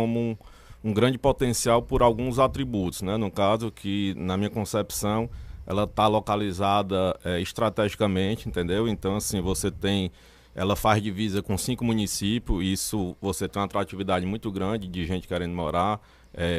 como um grande potencial por alguns atributos, né? No caso que, na minha concepção, ela está localizada estrategicamente, entendeu? Então, assim, ela faz divisa com 5 municípios, isso você tem uma atratividade muito grande de gente querendo morar.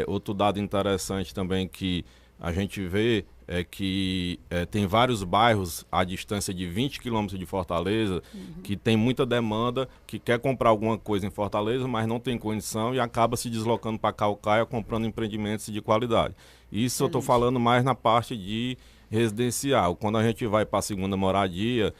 Outro dado interessante também que a gente vê é que tem vários bairros à distância de 20 quilômetros de Fortaleza, que tem muita demanda, que quer comprar alguma coisa em Fortaleza, mas não tem condição e acaba se deslocando para Caucaia comprando empreendimentos de qualidade. Isso eu estou falando mais na parte de residencial. Quando a gente vai para a segunda moradia,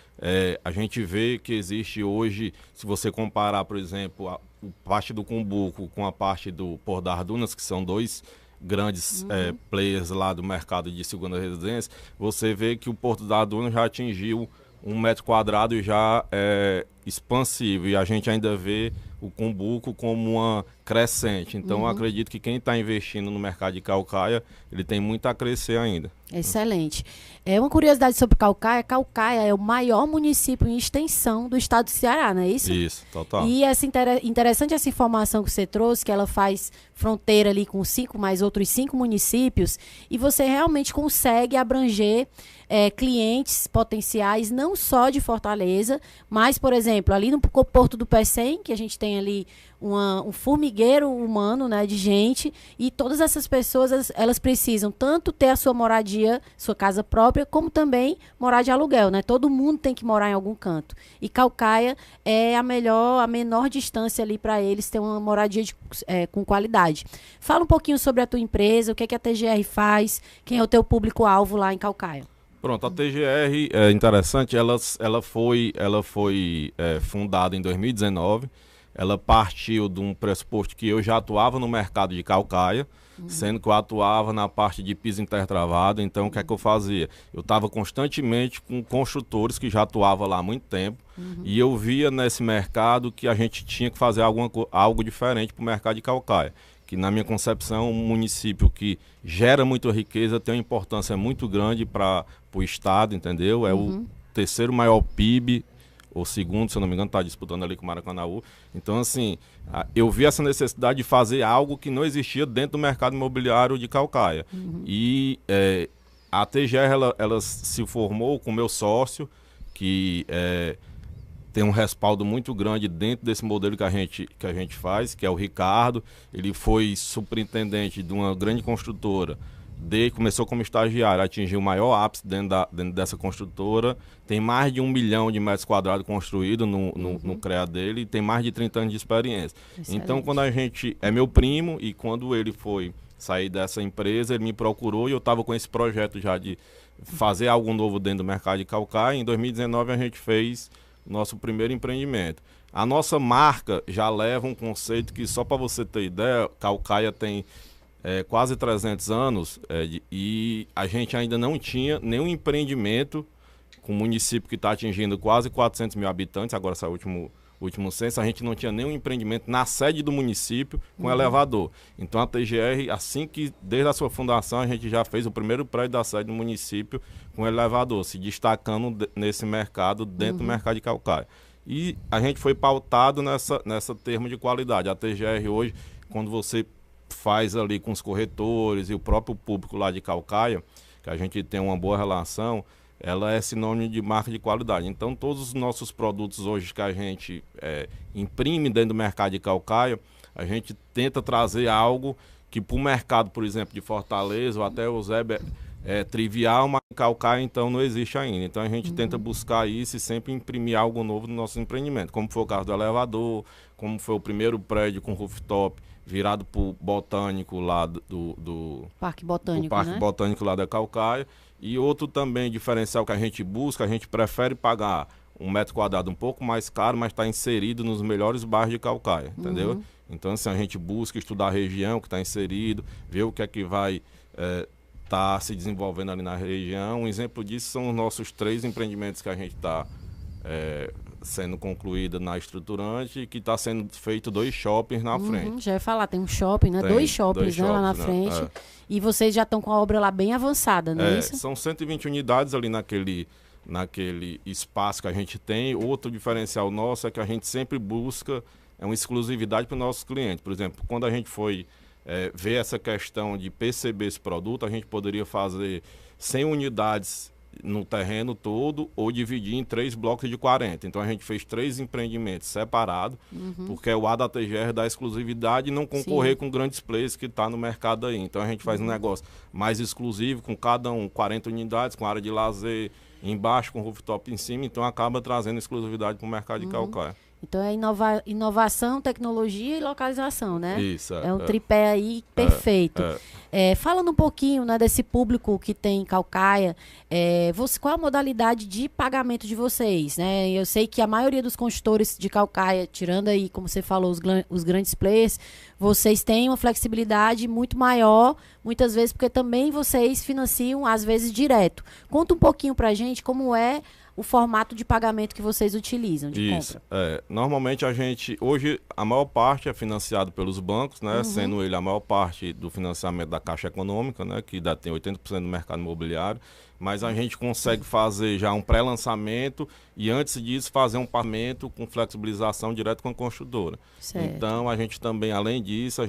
a gente vê que existe hoje, se você comparar, por exemplo, a parte do Cumbuco com a parte do Porto das Dunas, que são dois grandes players lá do mercado de segunda residência, você vê que o Porto das Dunas já atingiu 1 metro quadrado e já é expansivo, e a gente ainda vê o Cumbuco como uma crescente. Então, eu acredito que quem está investindo no mercado de Caucaia, ele tem muito a crescer ainda. Excelente. Uma curiosidade sobre Caucaia. Caucaia é o maior município em extensão do estado do Ceará, não é isso? Isso, total. E interessante essa informação que você trouxe, que ela faz fronteira ali com mais outros 5 municípios, e você realmente consegue abranger clientes potenciais, não só de Fortaleza, mas, por exemplo, ali no Porto do Pecém, que a gente tem ali um formigueiro humano, né, de gente, e todas essas pessoas, elas precisam tanto ter a sua moradia, sua casa própria, como também morar de aluguel, né? Todo mundo tem que morar em algum canto. E Caucaia é a menor distância ali para eles ter uma moradia com qualidade. Fala um pouquinho sobre a tua empresa, o que é que a TGR faz, quem é o teu público-alvo lá em Caucaia. Pronto, a TGR é interessante, ela foi fundada em 2019, ela partiu de um pressuposto que eu já atuava no mercado de Caucaia, sendo que eu atuava na parte de piso intertravado. Então o que é que eu fazia? Eu estava constantemente com construtores que já atuavam lá há muito tempo, e eu via nesse mercado que a gente tinha que fazer algo diferente para o mercado de Caucaia, que na minha concepção um município que gera muita riqueza tem uma importância muito grande para o estado, entendeu? É o terceiro maior PIB, ou segundo, se eu não me engano, está disputando ali com o Maracanaú. Então, assim, eu vi essa necessidade de fazer algo que não existia dentro do mercado imobiliário de Caucaia. E a TGR, ela se formou com o meu sócio, que tem um respaldo muito grande dentro desse modelo que a gente faz, que é o Ricardo. Ele foi superintendente de uma grande construtora, começou como estagiário, atingiu o maior ápice dentro dessa construtora, tem mais de 1 milhão de metros quadrados construído no CREA dele, e tem mais de 30 anos de experiência. Excelente. Então, quando é meu primo, e quando ele foi sair dessa empresa, ele me procurou e eu estava com esse projeto já de fazer algo novo dentro do mercado de Caucaia. Em 2019 a gente fez nosso primeiro empreendimento. A nossa marca já leva um conceito que, só para você ter ideia, Caucaia tem quase 300 anos e a gente ainda não tinha nenhum empreendimento com um município que está atingindo quase 400 mil habitantes, agora saiu o último censo, a gente não tinha nenhum empreendimento na sede do município com elevador. Então a TGR, desde a sua fundação, a gente já fez o primeiro prédio da sede do município com elevador, se destacando nesse mercado, dentro do mercado de Caucaia. E a gente foi pautado nessa termo de qualidade. A TGR hoje, quando você faz ali com os corretores e o próprio público lá de Caucaia, que a gente tem uma boa relação, ela é sinônimo de marca de qualidade. Então, todos os nossos produtos hoje que a gente imprime dentro do mercado de Caucaia, a gente tenta trazer algo que para o mercado, por exemplo, de Fortaleza, ou até o Zé trivial, mas em Caucaia, então, não existe ainda. Então, a gente tenta buscar isso e sempre imprimir algo novo no nosso empreendimento, como foi o caso do elevador, como foi o primeiro prédio com rooftop, virado para o botânico lá do Parque Botânico, Parque Botânico lá da Caucaia. E outro também diferencial que a gente busca, a gente prefere pagar 1 metro quadrado um pouco mais caro, mas está inserido nos melhores bairros de Caucaia, entendeu? Então, assim, a gente busca estudar a região que está inserido, ver o que é que vai tá se desenvolvendo ali na região. Um exemplo disso são os nossos 3 empreendimentos que a gente está sendo concluída na estruturante, e que está sendo feito 2 shoppings na frente. Já ia falar, tem um shopping, né? 2 shoppings, né, lá na frente. E vocês já estão com a obra lá bem avançada, não é isso? São 120 unidades ali naquele espaço que a gente tem. Outro diferencial nosso é que a gente sempre busca é uma exclusividade para os nossos clientes. Por exemplo, quando a gente foi ver essa questão de perceber esse produto, a gente poderia fazer 100 unidades no terreno todo ou dividir em 3 blocos de 40. Então a gente fez 3 empreendimentos separados, porque o A da TGR dá exclusividade e não concorrer com grandes players que está no mercado aí. Então a gente faz um negócio mais exclusivo, com cada um 40 unidades, com área de lazer embaixo, com rooftop em cima, então acaba trazendo exclusividade para o mercado de Caucaia. Então é inovação, tecnologia e localização, né? Isso. É um tripé aí perfeito. Falando um pouquinho, né, desse público que tem em Caucaia, qual a modalidade de pagamento de vocês, né? Eu sei que a maioria dos construtores de Caucaia, tirando aí, como você falou, os grandes players, vocês têm uma flexibilidade muito maior, muitas vezes, porque também vocês financiam, às vezes, direto. Conta um pouquinho pra gente como é o formato de pagamento que vocês utilizam de compra. Normalmente hoje a maior parte é financiado pelos bancos, né? Sendo ele a maior parte do financiamento da Caixa Econômica, né? Que tem 80% do mercado imobiliário, mas a gente consegue fazer já um pré-lançamento e antes disso fazer um pagamento com flexibilização direto com a construtora. Certo. Então a gente também, além disso,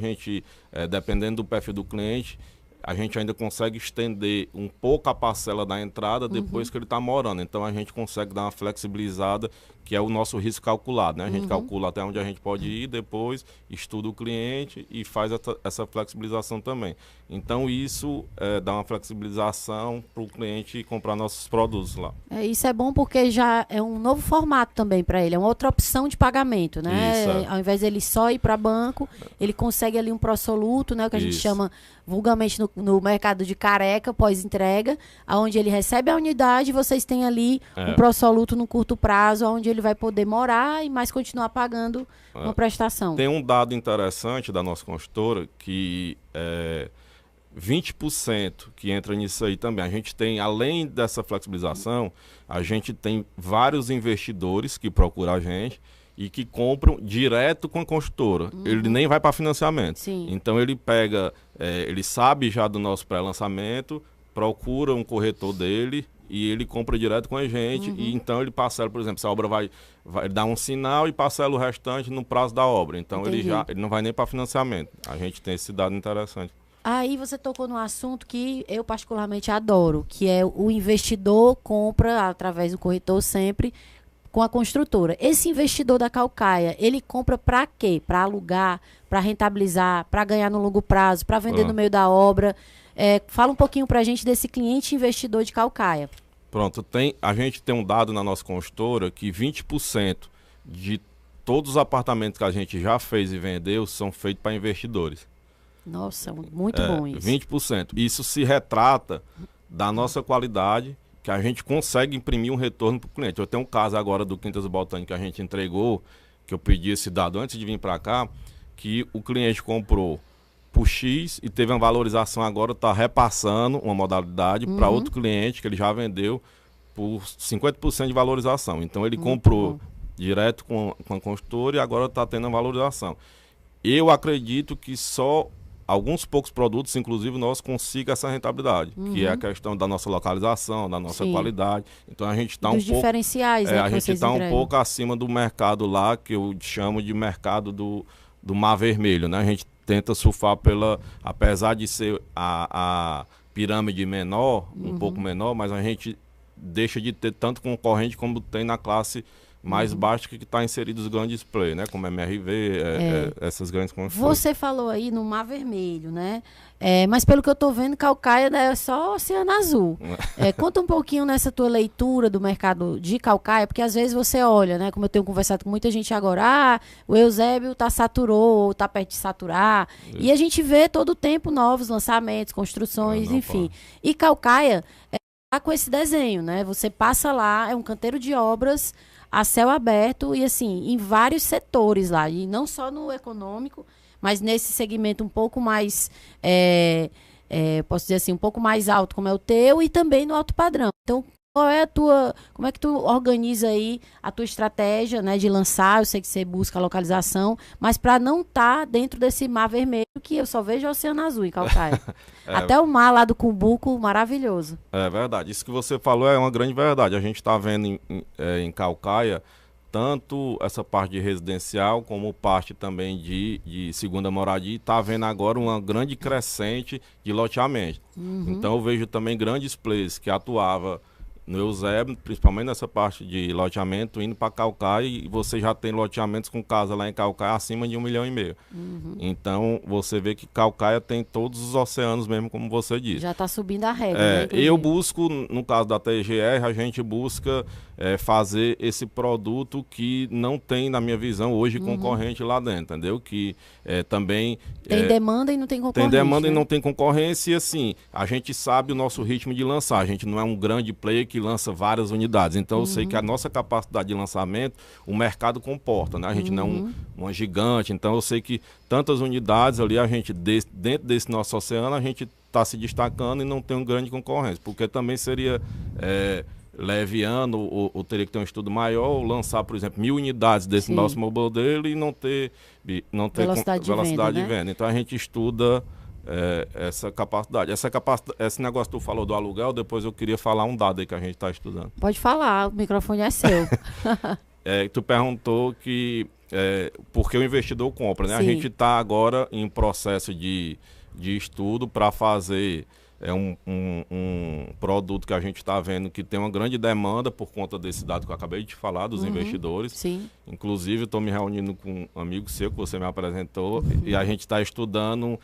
dependendo do perfil do cliente, a gente ainda consegue estender um pouco a parcela da entrada depois que ele está morando. Então, a gente consegue dar uma flexibilizada, que é o nosso risco calculado, né? A gente calcula até onde a gente pode ir, depois estuda o cliente e faz essa flexibilização também. Então, isso dá uma flexibilização para o cliente comprar nossos produtos lá. Isso é bom porque já é um novo formato também para ele, é uma outra opção de pagamento, né? Isso, Ao invés dele só ir para banco, ele consegue ali um pró-soluto, né? O que a gente chama vulgarmente no mercado de careca, pós-entrega, onde ele recebe a unidade e vocês têm ali um pró-soluto no curto prazo, onde ele vai poder morar e mais continuar pagando uma prestação. Tem um dado interessante da nossa construtora que 20% que entra nisso aí também. A gente tem, além dessa flexibilização, a gente tem vários investidores que procuram a gente e que compram direto com a construtora. Ele nem vai para financiamento. Sim. Então ele pega, ele sabe já do nosso pré-lançamento, procura um corretor dele e ele compra direto com a gente. E então ele parcela, por exemplo, se a obra vai dar um sinal e parcela o restante no prazo da obra. Então ele não vai nem para financiamento. A gente tem esse dado interessante. Aí você tocou num assunto que eu particularmente adoro, que é o investidor compra através do corretor sempre com a construtora. Esse investidor da Caucaia, ele compra para quê? Para alugar, para rentabilizar, para ganhar no longo prazo, para vender no meio da obra. Fala um pouquinho para a gente desse cliente investidor de Caucaia. Pronto, a gente tem um dado na nossa construtora que 20% de todos os apartamentos que a gente já fez e vendeu são feitos para investidores. Nossa, muito bom isso. 20%. Isso se retrata da nossa qualidade, que a gente consegue imprimir um retorno para o cliente. Eu tenho um caso agora do Quintas do Botânico que a gente entregou, que eu pedi esse dado antes de vir para cá, que o cliente comprou por X e teve uma valorização agora, está repassando uma modalidade para outro cliente que ele já vendeu por 50% de valorização. Então ele comprou direto com a construtora e agora está tendo a valorização. Eu acredito que só alguns poucos produtos, inclusive nós, consigam essa rentabilidade, que é a questão da nossa localização, da nossa qualidade. Então a gente está um pouco diferenciais, né, a gente está um pouco acima do mercado lá, que eu chamo de mercado do Mar Vermelho, né? A gente tenta surfar apesar de ser a pirâmide menor, um pouco menor, mas a gente deixa de ter tanto concorrente como tem na classe mais baixa, que está inserido os grandes players, né? Como MRV, essas grandes construções. Você falou aí no Mar Vermelho, né? Mas pelo que eu estou vendo, Caucaia é só Oceano Azul. Conta um pouquinho nessa tua leitura do mercado de Caucaia, porque às vezes você olha, né? Como eu tenho conversado com muita gente agora, o Eusébio saturou, ou está perto de saturar. Isso. E a gente vê todo o tempo novos lançamentos, construções, enfim. E Caucaia tá com esse desenho, né? Você passa lá, é um canteiro de obras a céu aberto e assim, em vários setores lá, e não só no econômico, mas nesse segmento um pouco mais, posso dizer assim, um pouco mais alto, como é o teu, e também no alto padrão. Então, como é que tu organiza aí a tua estratégia, né, de lançar? Eu sei que você busca a localização, mas para não estar dentro desse Mar Vermelho, que eu só vejo o Oceano Azul em Caucaia. Até o mar lá do Cumbuco, maravilhoso. É verdade, isso que você falou é uma grande verdade. A gente está vendo em Caucaia tanto essa parte de residencial como parte também de segunda moradia, e está havendo agora uma grande crescente de loteamento. Então eu vejo também grandes players que atuavam no Eusébio, principalmente nessa parte de loteamento, indo para Caucaia, e você já tem loteamentos com casa lá em Caucaia acima de 1,5 milhão. Então você vê que Caucaia tem todos os oceanos mesmo, como você disse. Já está subindo a régua, né, eu busco, no caso da TGR, a gente busca fazer esse produto que não tem, na minha visão, hoje concorrente lá dentro, entendeu? Que também... Tem demanda e não tem concorrência. Tem demanda, né? e não tem concorrência, e assim, a gente sabe o nosso ritmo de lançar. A gente não é um grande player que lança várias unidades. Então eu sei que a nossa capacidade de lançamento, o mercado comporta, né? A gente não é uma gigante, então eu sei que tantas unidades ali, a gente, dentro desse nosso oceano, a gente está se destacando e não tem um grande concorrência, porque também seria... leviano, ou teria que ter um estudo maior, ou lançar, por exemplo, 1.000 unidades desse nosso modelo e não ter velocidade de venda. Então a gente estuda essa capacidade. Esse negócio que tu falou do aluguel, depois eu queria falar um dado aí que a gente está estudando. Pode falar, o microfone é seu. Tu perguntou porque o investidor compra, né? A gente está agora em processo de estudo para fazer... um produto que a gente está vendo que tem uma grande demanda por conta desse dado que eu acabei de te falar, dos investidores. Sim. Inclusive, estou me reunindo com um amigo seu que você me apresentou, e a gente está estudando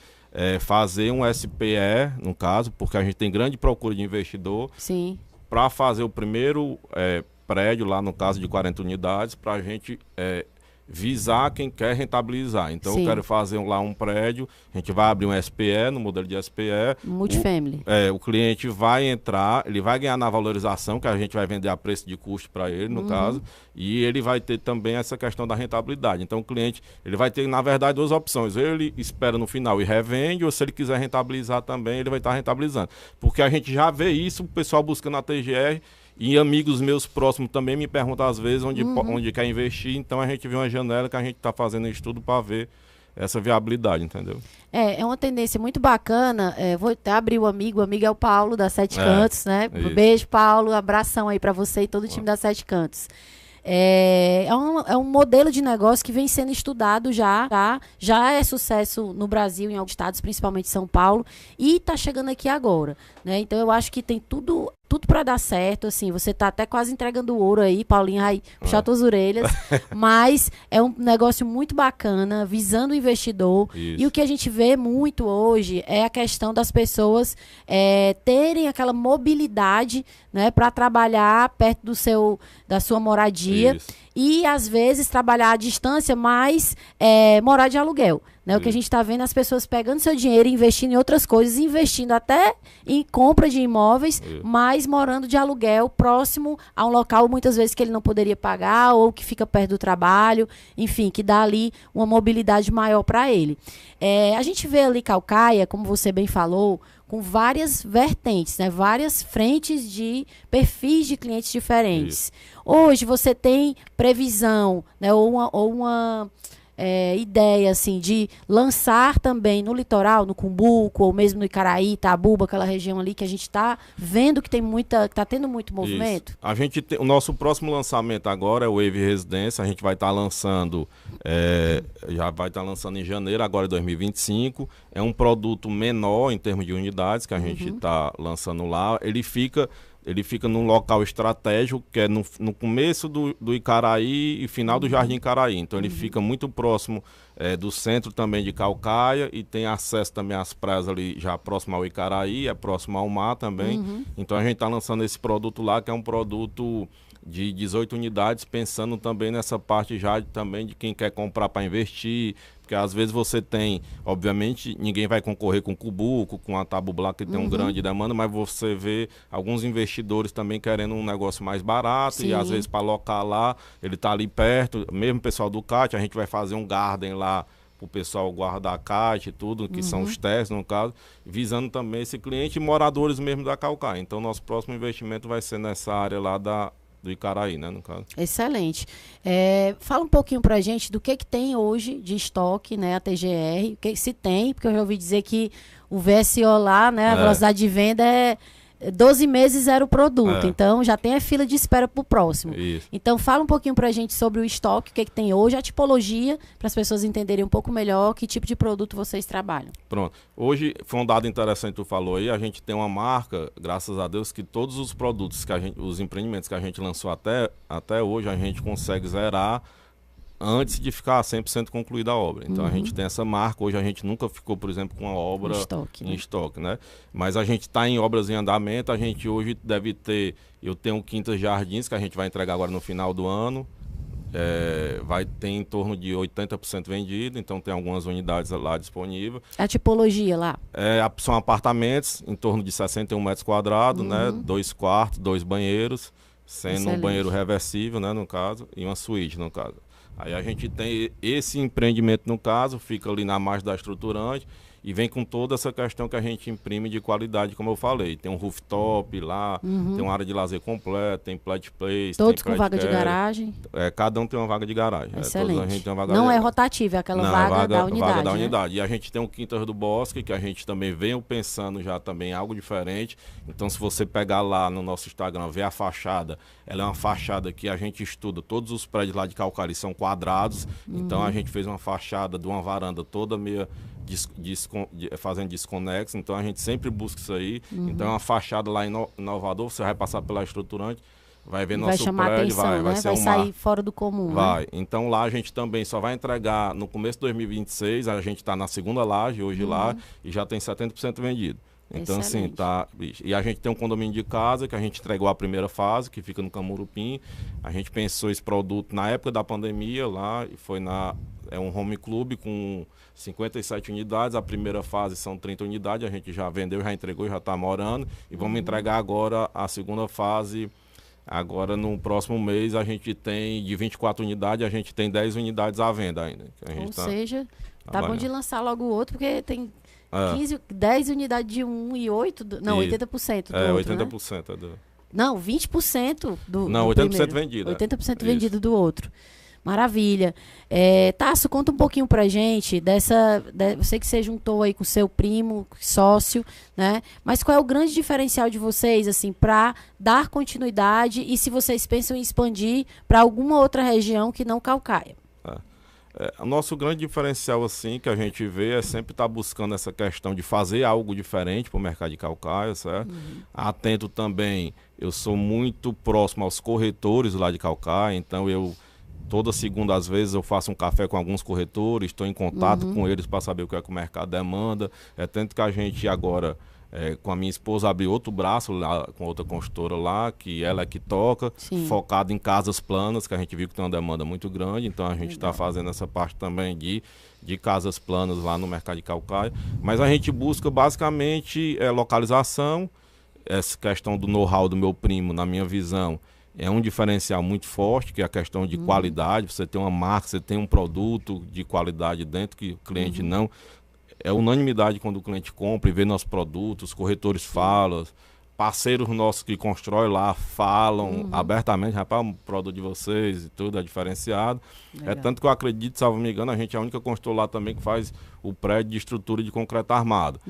fazer um SPE, no caso, porque a gente tem grande procura de investidor, para fazer o primeiro prédio lá, no caso de 40 unidades, para a gente... visar quem quer rentabilizar. Então eu quero fazer lá um prédio, a gente vai abrir um SPE, no modelo de SPE. Multifamily. O cliente vai entrar, ele vai ganhar na valorização, que a gente vai vender a preço de custo para ele, no caso, e ele vai ter também essa questão da rentabilidade. Então o cliente, ele vai ter, na verdade, duas opções. Ele espera no final e revende, ou se ele quiser rentabilizar também, ele vai estar rentabilizando. Porque a gente já vê isso, o pessoal buscando a TGR, e amigos meus próximos também me perguntam às vezes onde quer investir. Então a gente vê uma janela que a gente está fazendo estudo para ver essa viabilidade, entendeu? É uma tendência muito bacana. Vou até abrir o amigo é o Paulo, da Sete Cantos, né? Isso. Beijo, Paulo, abração aí para você e todo o time da Sete Cantos. É um modelo de negócio que vem sendo estudado já é sucesso no Brasil, em alguns estados, principalmente São Paulo, e está chegando aqui agora, né? Então eu acho que tem tudo para dar certo, assim, você tá até quase entregando o ouro aí, Paulinho, vai puxar tuas orelhas, mas é um negócio muito bacana, visando o investidor. Isso. E o que a gente vê muito hoje é a questão das pessoas terem aquela mobilidade, né, para trabalhar perto da sua moradia. Isso. E, às vezes, trabalhar à distância, mas morar de aluguel. Né? O que a gente está vendo, as pessoas pegando seu dinheiro e investindo em outras coisas, investindo até em compra de imóveis, mas morando de aluguel próximo a um local, muitas vezes, que ele não poderia pagar ou que fica perto do trabalho, enfim, que dá ali uma mobilidade maior para ele. A gente vê ali Caucaia, como você bem falou, com várias vertentes, né? Várias frentes de perfis de clientes diferentes. Isso. Hoje você tem previsão, né? ou uma ideia assim, de lançar também no litoral, no Cumbuco, ou mesmo no Icaraí, Itabuba, aquela região ali que a gente está vendo que está tendo muito movimento? Isso. A gente o nosso próximo lançamento agora é o Wave Residência. A gente vai estar lançando, já vai estar lançando em janeiro, agora de 2025. É um produto menor em termos de unidades que a gente está lançando lá. Ele fica num local estratégico, que é no começo do Icaraí e final do Jardim Icaraí. Então ele fica muito próximo do centro também de Caucaia, e tem acesso também às praias ali já próximo ao Icaraí, próximo ao mar também. Então a gente está lançando esse produto lá, que é um produto de 18 unidades, pensando também nessa parte já também de quem quer comprar para investir. Porque às vezes você tem, obviamente, ninguém vai concorrer com o Cumbuco, com a Itabuba, que tem um grande demanda, mas você vê alguns investidores também querendo um negócio mais barato. Sim. E às vezes para alocar lá, ele está ali perto, mesmo o pessoal do CAT, a gente vai fazer um garden lá para o pessoal guardar a caixa e tudo, que são os testes, no caso, visando também esse cliente e moradores mesmo da Caucaia. Então, nosso próximo investimento vai ser nessa área lá do Icaraí, né, no caso. Excelente. Fala um pouquinho pra gente do que tem hoje de estoque, né, a TGR, se tem, porque eu já ouvi dizer que o VSO lá, né, a velocidade de venda 12 meses era o produto, É. então já tem a fila de espera para o próximo. Isso. Então fala um pouquinho para a gente sobre o estoque, o que tem hoje, a tipologia, para as pessoas entenderem um pouco melhor que tipo de produto vocês trabalham. Pronto. Hoje, foi um dado interessante que tu falou aí, a gente tem uma marca, graças a Deus, que todos os produtos, os empreendimentos que a gente lançou até hoje, a gente consegue zerar antes de ficar 100% concluída a obra. Então a gente tem essa marca, hoje a gente nunca ficou, por exemplo, com uma obra em estoque, né? Mas a gente está em obras em andamento, a gente hoje deve ter, eu tenho Quintas Jardins, que a gente vai entregar agora no final do ano, vai ter em torno de 80% vendido, então tem algumas unidades lá disponíveis. A tipologia lá? São apartamentos em torno de 61 metros quadrados, né? 2 quartos, 2 banheiros, sendo um banheiro reversível, né, no caso, e uma suíte, no caso. Aí a gente tem esse empreendimento, no caso, fica ali na margem da estruturante e vem com toda essa questão que a gente imprime de qualidade, como eu falei. Tem um rooftop lá, tem uma área de lazer completa, tem plat place. Todos com vaga de garagem? Cada um tem uma vaga de garagem. Excelente. A gente tem uma vaga não é rotativa, é aquela vaga da unidade. Vaga da né? unidade. E a gente tem o Quintas do Bosque, que a gente também veio pensando já também algo diferente. Então, se você pegar lá no nosso Instagram, ver a fachada, ela é uma fachada que a gente estuda. Todos os prédios lá de Calcaia são quadrados. Então, a gente fez uma fachada de uma varanda toda meio fazendo desconexo, então a gente sempre busca isso aí. Então é uma fachada lá em Inovador, você vai passar pela estruturante, vai ver nosso prédio, atenção, vai sair fora do comum. Vai. Né? Então lá a gente também só vai entregar no começo de 2026, a gente está na segunda laje hoje lá e já tem 70% vendido. Então, assim, tá. E a gente tem um condomínio de casa que a gente entregou a primeira fase, que fica no Camurupim. A gente pensou esse produto na época da pandemia lá, e foi é um home club com 57 unidades. A primeira fase são 30 unidades, a gente já vendeu, já entregou, já está morando. E vamos entregar agora a segunda fase. Agora, no próximo mês, a gente tem de 24 unidades, a gente tem 10 unidades à venda ainda. Ou seja, tá bom de lançar logo o outro, porque tem 10 unidades de um e 8, não, 80% do outro, 80%. Né? Não, 20% do Não, 80% vendido. 80% vendido do outro. Maravilha. Tasso, conta um pouquinho pra gente eu sei que você juntou aí com seu primo, sócio, né? Mas qual é o grande diferencial de vocês, assim, para dar continuidade e se vocês pensam em expandir para alguma outra região que não Calcaia? O nosso grande diferencial, assim, que a gente vê é sempre estar buscando essa questão de fazer algo diferente para o mercado de Calcaia, certo? Atento também, eu sou muito próximo aos corretores lá de Calcaia, então toda segunda, às vezes, eu faço um café com alguns corretores, estou em contato com eles para saber o que é que o mercado demanda. Tanto que a gente agora, com a minha esposa, abriu outro braço lá, com outra construtora lá, que ela é que toca, focado em casas planas, que a gente viu que tem uma demanda muito grande. Então, a gente está fazendo essa parte também de casas planas lá no mercado de Calcaia. Mas a gente busca, basicamente, localização, essa questão do know-how do meu primo, na minha visão, é um diferencial muito forte, que é a questão de qualidade. Você tem uma marca, você tem um produto de qualidade dentro que o cliente não... É unanimidade quando o cliente compra e vê nossos produtos, os corretores falam, parceiros nossos que constroem lá falam abertamente, rapaz, o produto de vocês e tudo é diferenciado. Legal. Tanto que eu acredito, salvo me engano, a gente é a única construtora lá também que faz o prédio de estrutura de concreto armado.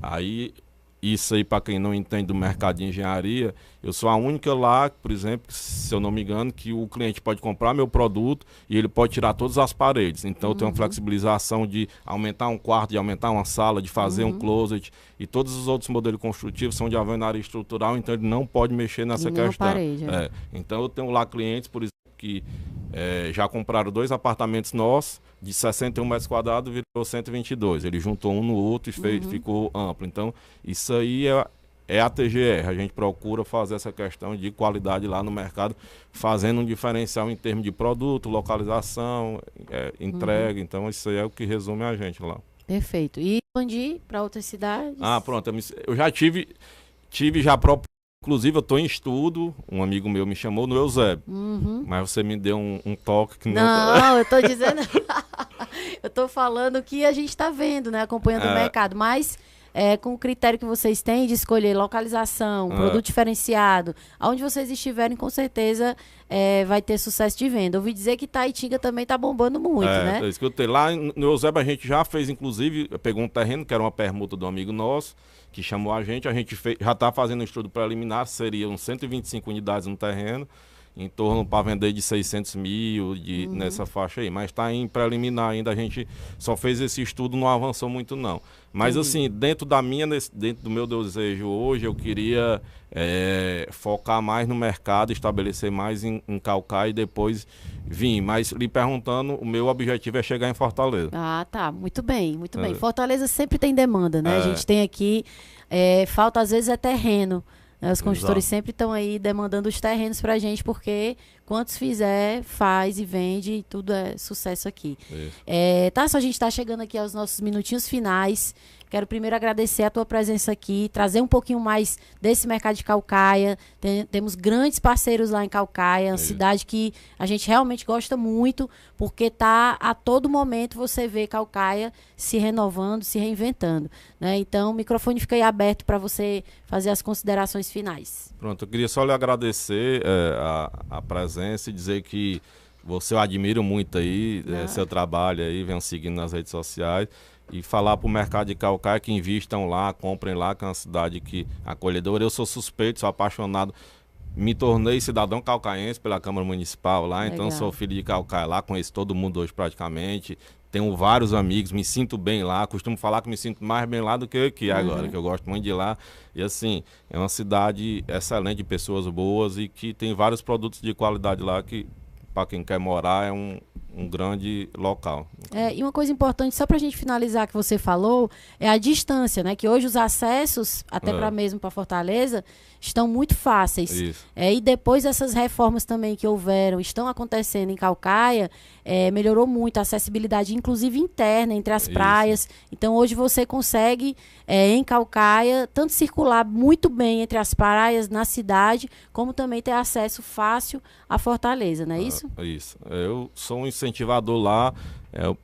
Aí... Isso aí, para quem não entende do mercado de engenharia, eu sou a única lá, por exemplo, se eu não me engano, que o cliente pode comprar meu produto e ele pode tirar todas as paredes. Então, eu tenho uma flexibilização de aumentar um quarto, de aumentar uma sala, de fazer um closet. E todos os outros modelos construtivos são de alvenaria estrutural, então ele não pode mexer nessa questão. Parede, Então, eu tenho lá clientes, por exemplo, que já compraram 2 apartamentos nossos, de 61 metros quadrados, virou 122. Ele juntou um no outro e ficou amplo. Então, isso aí é a TGR. A gente procura fazer essa questão de qualidade lá no mercado, fazendo um diferencial em termos de produto, localização, entrega. Então, isso aí é o que resume a gente lá. Perfeito. E expandir para outras cidades? Pronto. Eu já tive já próprio. Inclusive, eu estou em estudo, um amigo meu me chamou no Eusébio, mas você me deu um toque que não... eu estou dizendo... eu estou falando que a gente está vendo, né, acompanhando o mercado, mas com o critério que vocês têm de escolher localização, produto diferenciado, aonde vocês estiverem, com certeza vai ter sucesso de venda. Ouvi dizer que Taitinga também está bombando muito, né? É isso que eu tenho. Lá no Eusébio a gente já fez, inclusive, pegou um terreno, que era uma permuta de um amigo nosso, que chamou a gente já está fazendo um estudo preliminar, seriam 125 unidades no terreno, em torno para vender de 600 mil, nessa faixa aí. Mas está em preliminar ainda, a gente só fez esse estudo, não avançou muito não. Mas assim, dentro do meu desejo hoje, eu queria focar mais no mercado, estabelecer mais em Caucaia e depois vir. Mas lhe perguntando, o meu objetivo é chegar em Fortaleza. Ah, tá. Muito bem, muito bem. Fortaleza sempre tem demanda, né? A gente tem aqui, falta às vezes terreno. Os construtores sempre estão aí demandando os terrenos para a gente, porque quantos fizer, faz e vende, e tudo é sucesso aqui. Tássio, a gente está chegando aqui aos nossos minutinhos finais. Quero primeiro agradecer a tua presença aqui, trazer um pouquinho mais desse mercado de Caucaia. Temos grandes parceiros lá em Caucaia, uma cidade que a gente realmente gosta muito, porque a todo momento você vê Caucaia se renovando, se reinventando, né? Então, o microfone fica aí aberto para você fazer as considerações finais. Pronto, eu queria só lhe agradecer a presença e dizer que eu admiro muito aí, seu trabalho aí, venham seguindo nas redes sociais. E falar para o mercado de Caucaia que invistam lá, comprem lá, que é uma cidade acolhedora. Eu sou suspeito, sou apaixonado. Me tornei cidadão caucaense pela Câmara Municipal lá, então sou filho de Caucaia lá, conheço todo mundo hoje praticamente. Tenho vários amigos, me sinto bem lá. Costumo falar que me sinto mais bem lá do que aqui agora, que eu gosto muito de lá. E assim, é uma cidade excelente, de pessoas boas e que tem vários produtos de qualidade lá que, para quem quer morar, é um grande local. E uma coisa importante, só para a gente finalizar, que você falou, é a distância, né? Que hoje os acessos, até mesmo para Fortaleza, estão muito fáceis. E depois dessas reformas também que estão acontecendo em Caucaia, melhorou muito a acessibilidade, inclusive interna, entre as praias. Então hoje você consegue, em Caucaia, tanto circular muito bem entre as praias, na cidade, como também ter acesso fácil a Fortaleza, não é isso? Isso. Eu sou um incentivador lá.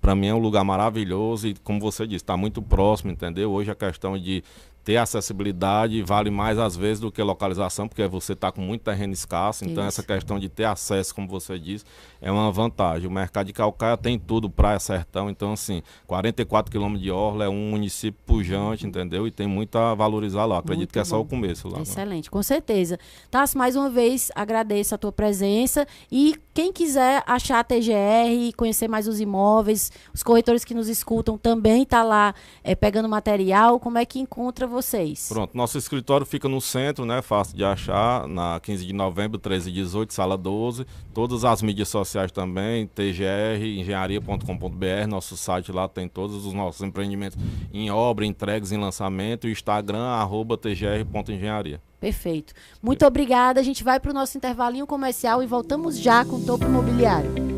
Para mim é um lugar maravilhoso e, como você disse, está muito próximo, entendeu? Hoje a questão de ter acessibilidade vale mais às vezes do que localização, porque você está com muito terreno escasso, então essa questão de ter acesso, como você disse, é uma vantagem. O mercado de Caucaia tem tudo, praia, sertão, então assim, 44 quilômetros de orla, é um município pujante, entendeu? E tem muito a valorizar lá, acredito muito que é só o começo lá. Excelente, com certeza. Tássio, mais uma vez agradeço a tua presença e quem quiser achar a TGR, conhecer mais os imóveis, os corretores que nos escutam também tá lá pegando material, como é que encontra vocês? Pronto, nosso escritório fica no centro, né? Fácil de achar, na 15 de novembro, 1318, sala 12. Todas as mídias sociais também, TGR, engenharia.com.br, nosso site lá tem todos os nossos empreendimentos em obra, entregas, em lançamento, e Instagram, @tgr.engenharia. Perfeito. Muito obrigada, a gente vai para o nosso intervalinho comercial e voltamos já com o Topo Imobiliário.